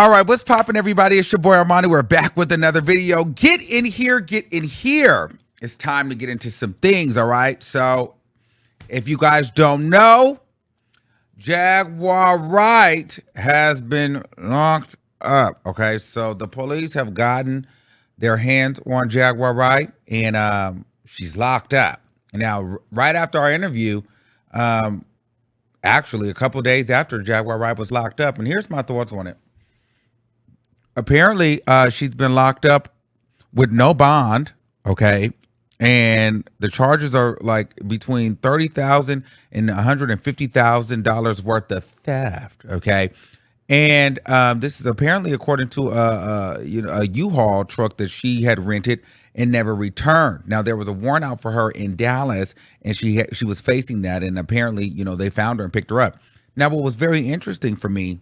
All right, what's poppin', everybody? It's your boy Armani. We're back with another video. Get in here, get in here. It's time to get into some things, all right? So, if you guys don't know, Jaguar Wright has been locked up, okay? So, the police have gotten their hands on Jaguar Wright, and she's locked up. Now, right after our interview, actually a couple days after Jaguar Wright was locked up, and here's my thoughts on it. Apparently, she's been locked up with no bond, okay? And the charges are like between $30,000 and $150,000 worth of theft, okay? And this is apparently according to a U-Haul truck that she had rented and never returned. Now there was a warrant out for her in Dallas, and she was facing that, and apparently they found her and picked her up. Now what was very interesting for me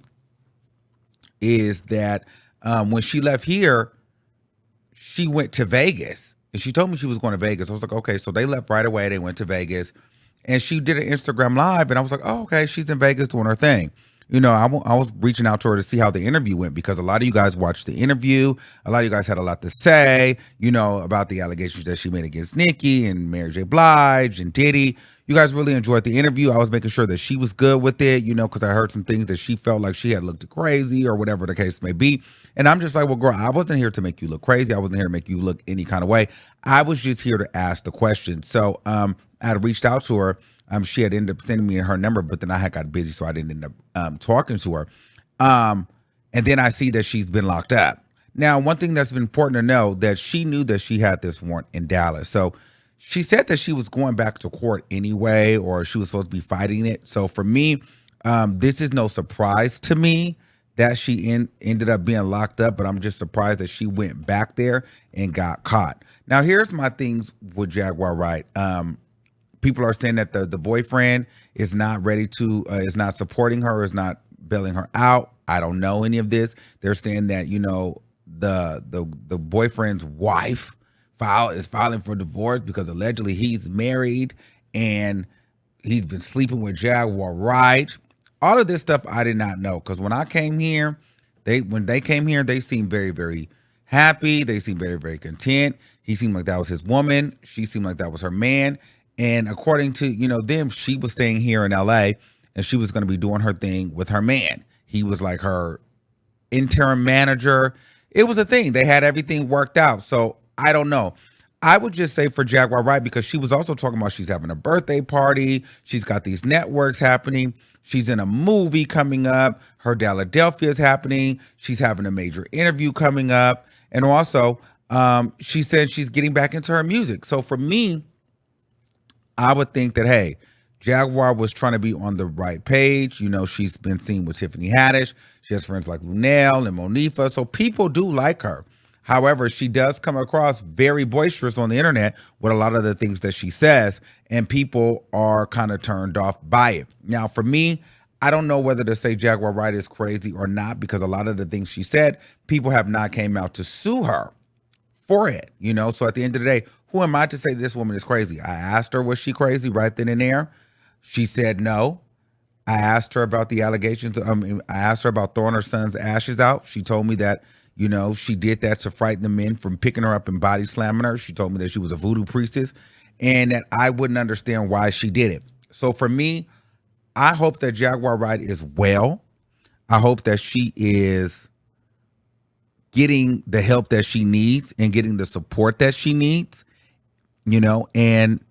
is that when she left here, she went to Vegas. And she told me she was going to Vegas. I was like, okay, so they left right away. They went to Vegas. And she did an Instagram live. And I was like, oh, okay, she's in Vegas doing her thing. I was reaching out to her to see how the interview went, because a lot of you guys watched the interview. A lot of you guys had a lot to say, about the allegations that she made against Nicki and Mary J. Blige and Diddy. You guys really enjoyed the interview. I was making sure that she was good with it, because I heard some things that she felt like she had looked crazy or whatever the case may be. And I'm just like, well, girl, I wasn't here to make you look crazy. I wasn't here to make you look any kind of way. I was just here to ask the question. So I had reached out to her. She had ended up sending me her number, but then I had got busy, so I didn't end up talking to her. And then I see that she's been locked up. Now, one thing that's important to know, that she knew that she had this warrant in Dallas. So she said that she was going back to court anyway, or she was supposed to be fighting it. So for me, this is no surprise to me that she ended up being locked up, but I'm just surprised that she went back there and got caught. Now, here's my things with Jaguar Wright. People are saying that the boyfriend is not ready to, is not supporting her, is not bailing her out. I don't know any of this. They're saying that, the boyfriend's wife is filing for divorce because allegedly he's married and he's been sleeping with Jaguar Wright. All of this stuff I did not know, because when I came here, when they came here, they seemed very, very happy. They seemed very, very content. He seemed like that was his woman. She seemed like that was her man. And according to, them, she was staying here in LA and she was going to be doing her thing with her man. He was like her interim manager. It was a thing. They had everything worked out. So I don't know. I would just say for Jaguar Wright, because she was also talking about she's having a birthday party. She's got these networks happening. She's in a movie coming up. Her Philadelphia is happening. She's having a major interview coming up. And also, she said she's getting back into her music. So for me, I would think that, hey, Jaguar was trying to be on the right page. She's been seen with Tiffany Haddish. She has friends like Lunel and Monifa. So people do like her. However, she does come across very boisterous on the internet with a lot of the things that she says, and people are kind of turned off by it. Now, for me, I don't know whether to say Jaguar Wright is crazy or not, because a lot of the things she said, people have not came out to sue her for it, So at the end of the day, who am I to say this woman is crazy? I asked her, was she crazy right then and there? She said no. I asked her about the allegations. I asked her about throwing her son's ashes out. She told me that, she did that to frighten the men from picking her up and body slamming her. She told me that she was a voodoo priestess and that I wouldn't understand why she did it. So for me, I hope that Jaguar Wright is well. I hope that she is getting the help that she needs and getting the support that she needs, and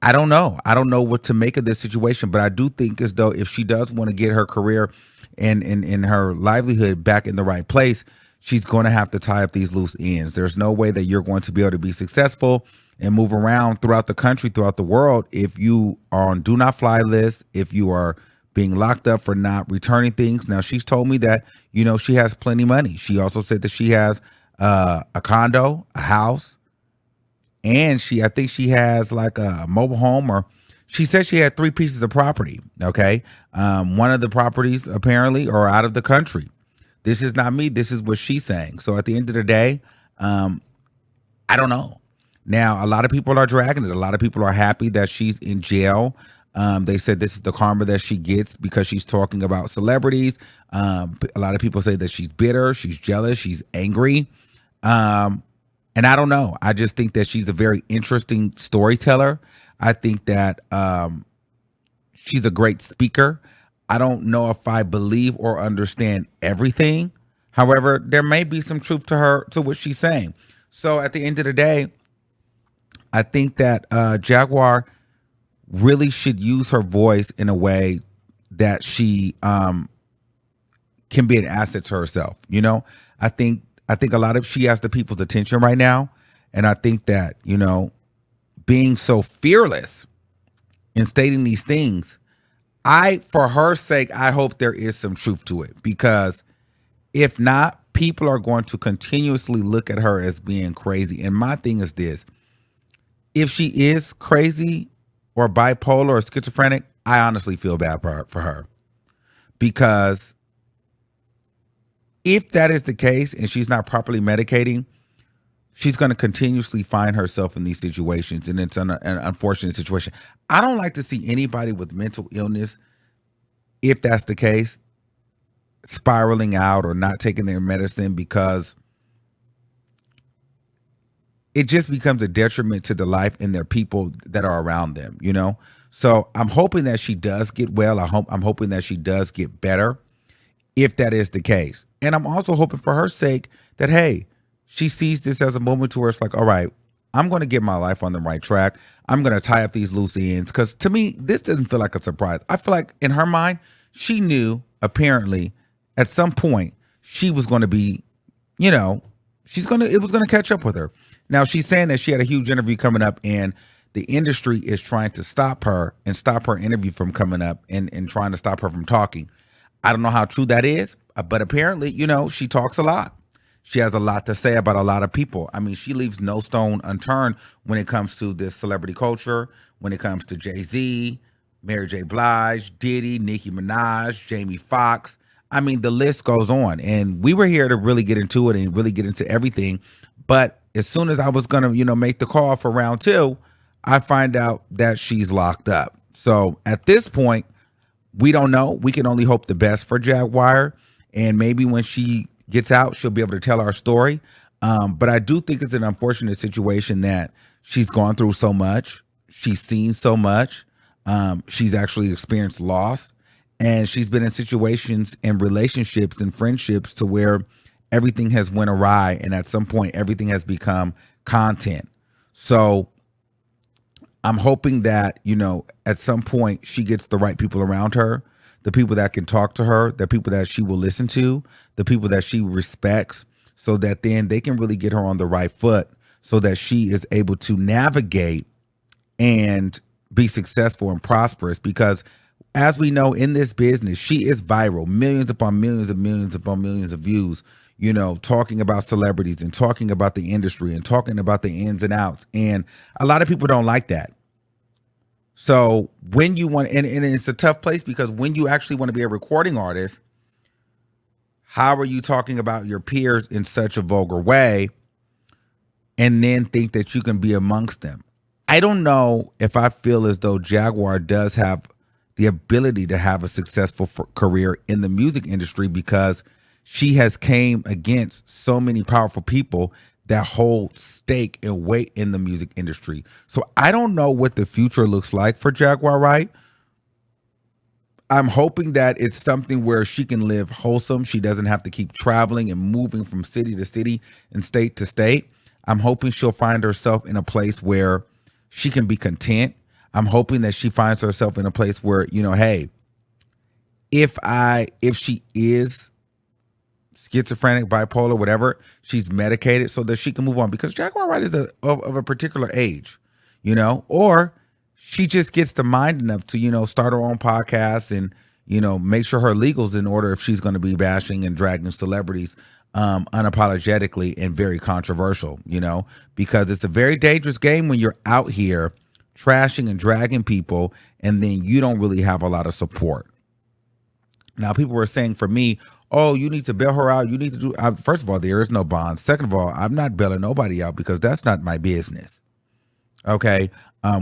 I don't know. I don't know what to make of this situation, but I do think as though if she does want to get her career and her livelihood back in the right place, she's going to have to tie up these loose ends. There's no way that you're going to be able to be successful and move around throughout the country, throughout the world, if you are on do not fly list, if you are being locked up for not returning things. Now, she's told me that, she has plenty of money. She also said that she has a condo, a house, and I think she has like a mobile home, or she said she had 3 pieces of property. Okay. One of the properties apparently are out of the country. This is not me. This is what she's saying. So at the end of the day, I don't know. Now, a lot of people are dragging it. A lot of people are happy that she's in jail. They said this is the karma that she gets because she's talking about celebrities. A lot of people say that she's bitter, she's jealous, she's angry. And I don't know. I just think that she's a very interesting storyteller. I think that she's a great speaker. I don't know if I believe or understand everything. However, there may be some truth to what she's saying. So at the end of the day, I think that Jaguar really should use her voice in a way that she can be an asset to herself. You know, I think a lot of she has the people's attention right now, and I think that, you know, being so fearless in stating these things, for her sake, I hope there is some truth to it, because if not, people are going to continuously look at her as being crazy. And my thing is this: if she is crazy or bipolar or schizophrenic, I honestly feel bad for her, because if that is the case and she's not properly medicating, she's going to continuously find herself in these situations, and it's an unfortunate situation. I don't like to see anybody with mental illness, if that's the case, spiraling out or not taking their medicine, because it just becomes a detriment to the life and their people that are around them, you know? So I'm hoping that she does get well. I'm hoping that she does get better, if that is the case. And I'm also hoping for her sake that, hey, she sees this as a moment to where it's like, all right, I'm going to get my life on the right track. I'm going to tie up these loose ends. Because to me, this doesn't feel like a surprise. I feel like in her mind, she knew, apparently, at some point, she was going to be, you know, it was going to catch up with her. Now, she's saying that she had a huge interview coming up, and the industry is trying to stop her and stop her interview from coming up, and trying to stop her from talking. I don't know how true that is, but apparently, you know, she talks a lot. She has a lot to say about a lot of people. I mean, she leaves no stone unturned when it comes to this celebrity culture, when it comes to Jay-Z, Mary J. Blige, Diddy, Nicki Minaj, Jamie Foxx. I mean, the list goes on. And we were here to really get into it and really get into everything. But as soon as I was going to, you know, make the call for round 2, I find out that she's locked up. So at this point, we don't know. We can only hope the best for Jaguar. And maybe when she gets out, she'll be able to tell our story. But I do think it's an unfortunate situation that she's gone through so much. She's seen so much. She's actually experienced loss. And she's been in situations and relationships and friendships to where everything has went awry. And at some point, everything has become content. So I'm hoping that, you know, at some point she gets the right people around her, the people that can talk to her, the people that she will listen to, the people that she respects, so that then they can really get her on the right foot, so that she is able to navigate and be successful and prosperous. Because as we know, in this business, she is viral, millions upon millions and millions upon millions of views, you know, talking about celebrities and talking about the industry and talking about the ins and outs. And a lot of people don't like that. So when you want, and it's a tough place, because when you actually want to be a recording artist, how are you talking about your peers in such a vulgar way and then think that you can be amongst them? I don't know if I feel as though Jaguar does have the ability to have a successful career in the music industry, because she has came against so many powerful people that hold stake and weight in the music industry. So I don't know what the future looks like for Jaguar Wright. I'm hoping that it's something where she can live wholesome. She doesn't have to keep traveling and moving from city to city and state to state. I'm hoping she'll find herself in a place where she can be content. I'm hoping that she finds herself in a place where, you know, hey, if she is schizophrenic, bipolar, whatever, she's medicated so that she can move on, because Jaguar Wright is of a particular age, you know, or she just gets the mind enough to, you know, start her own podcast and, you know, make sure her legal's in order if she's going to be bashing and dragging celebrities unapologetically and very controversial, you know, because it's a very dangerous game when you're out here trashing and dragging people and then you don't really have a lot of support. Now, people were saying for me, oh, you need to bail her out. You need to do, first of all, there is no bond. Second of all, I'm not bailing nobody out because that's not my business. Okay.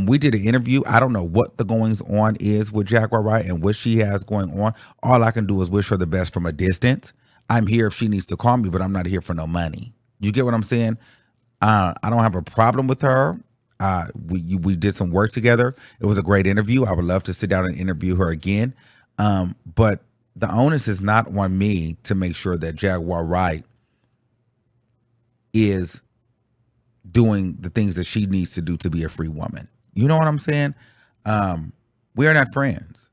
We did an interview. I don't know what the goings on is with Jaguar Wright and what she has going on. All I can do is wish her the best from a distance. I'm here if she needs to call me, but I'm not here for no money. You get what I'm saying? I don't have a problem with her. We did some work together. It was a great interview. I would love to sit down and interview her again. But the onus is not on me to make sure that Jaguar Wright is doing the things that she needs to do to be a free woman. You know what I'm saying? We are not friends.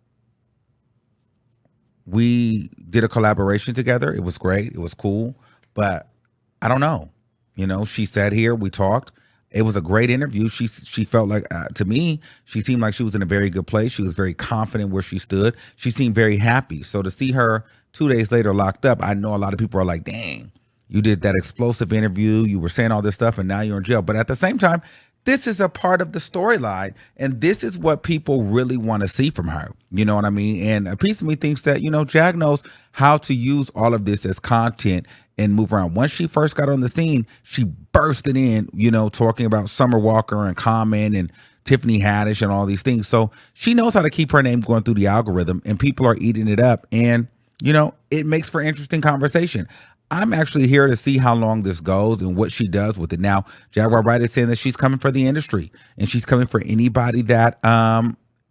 We did a collaboration together. It was great. It was cool. But I don't know. You know, she sat here. We talked. It was a great interview. She felt like, to me, she seemed like she was in a very good place. She was very confident where she stood. She seemed very happy. So to see her 2 days later locked up, I know a lot of people are like, dang, you did that explosive interview. You were saying all this stuff and now you're in jail. But at the same time, this is a part of the storyline. And this is what people really want to see from her. You know what I mean? And a piece of me thinks that, you know, Jag knows how to use all of this as content and move around. Once she first got on the scene, she bursted in, you know, talking about Summer Walker and Common and Tiffany Haddish and all these things. So she knows how to keep her name going through the algorithm and people are eating it up. And, you know, it makes for interesting conversation. I'm actually here to see how long this goes and what she does with it. Now, Jaguar Wright is saying that she's coming for the industry and she's coming for anybody that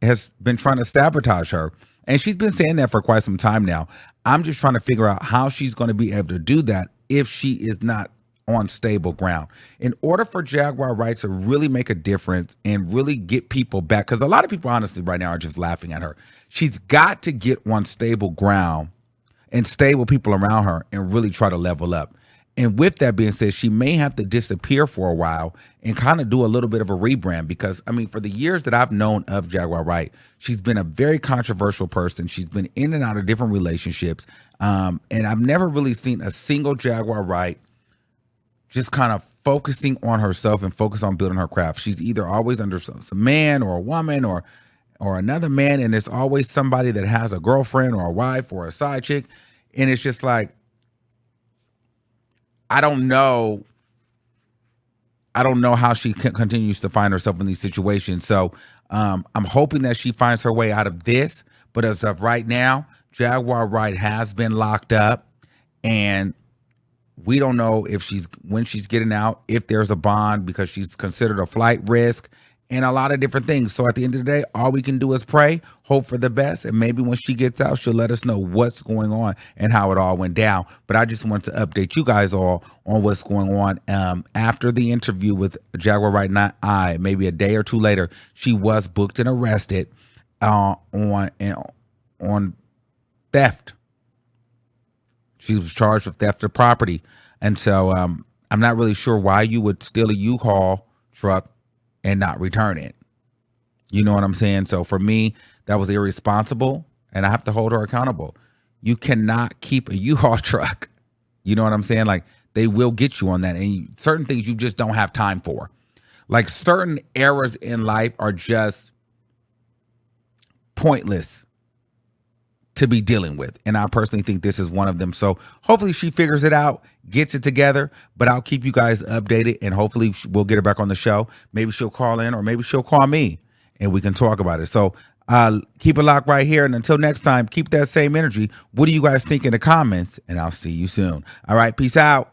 has been trying to sabotage her. And she's been saying that for quite some time now. I'm just trying to figure out how she's going to be able to do that if she is not on stable ground. In order for Jaguar Wright to really make a difference and really get people back, because a lot of people honestly right now are just laughing at her. She's got to get on stable ground and stay with people around her and really try to level up. And with that being said, she may have to disappear for a while and kind of do a little bit of a rebrand because, I mean, for the years that I've known of Jaguar Wright, she's been a very controversial person. She's been in and out of different relationships. And I've never really seen a single Jaguar Wright just kind of focusing on herself and focus on building her craft. She's either always under some man or a woman or another man, and it's always somebody that has a girlfriend or a wife or a side chick. And it's just like, I don't know how she continues to find herself in these situations. So I'm hoping that she finds her way out of this. But as of right now, Jaguar Wright has been locked up, and we don't know if when she's getting out, if there's a bond, because she's considered a flight risk and a lot of different things. So at the end of the day, all we can do is pray, hope for the best. And maybe when she gets out, she'll let us know what's going on and how it all went down. But I just want to update you guys all on what's going on. After the interview with Jaguar Wright and I, maybe a day or two later, she was booked and arrested on theft. She was charged with theft of property. And so I'm not really sure why you would steal a U-Haul truck and not return it. You know what I'm saying? So for me, that was irresponsible, and I have to hold her accountable. You cannot keep a U-Haul truck. You know what I'm saying? Like, they will get you on that, and certain things you just don't have time for. Like, certain errors in life are just pointless to be dealing with. And I personally think this is one of them. So hopefully she figures it out, gets it together, but I'll keep you guys updated, and hopefully we'll get her back on the show. Maybe she'll call in, or maybe she'll call me and we can talk about it. So keep it locked right here. And until next time, keep that same energy. What do you guys think in the comments? And I'll see you soon. All right. Peace out.